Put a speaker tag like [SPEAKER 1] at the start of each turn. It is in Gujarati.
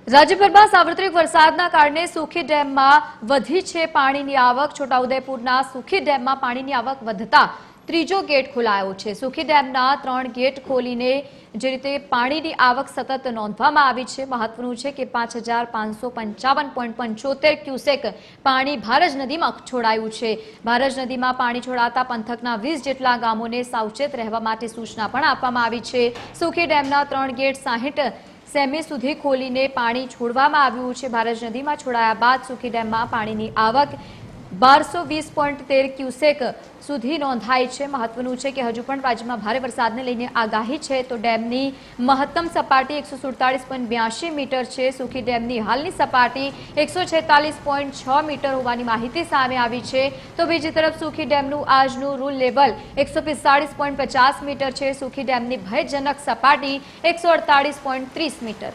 [SPEAKER 1] રાજ્યભરમાં સાર્વત્રિક વરસાદના કારણે સુખી ડેમમાં વધી છે પાણીની આવક। છોટાઉદેપુરના સુખી ડેમમાં પાણીની આવક વધતા ત્રીજો ગેટ ખોલાયો છે। સુખી ડેમના 3 ગેટ ખોલીને જે રીતે પાણીની આવક સતત નોંધવામાં આવી છે। મહત્વનું છે કે 5555.75 ક્યુસેક પાણી ભારજ નદીમાં છોડાયું છે। ભારજ નદીમાં પાણી છોડાતા પંથકના 20 જેટલા ગામોને સાવચેત રહેવા માટે સૂચના પણ આપવામાં આવી છે। સુખી ડેમના 3 ગેટ 60 સેમી સુધી ખોલીને પાણી છોડવામાં આવ્યું છે। ભારજ નદીમાં છોડાયા બાદ સુખી ડેમમાં પાણીની આવક 1220.13 ક્યુસેક સુધી નોંધાઈ છે। મહત્વનું છે કે હજુ પણ રાજ્યમાં ભારે વરસાદને લઈને આગાહી છે તો ડેમની મહત્તમ સપાટી 147.82 મીટર છે। સુખી ડેમની હાલની સપાટી 146.6 મીટર હોવાની માહિતી સામે આવી છે। તો બીજી તરફ સુખી ડેમનું આજનું રૂલ લેવલ 145.50 મીટર છે। સુખી ડેમની ભયજનક સપાટી 148.30 મીટર।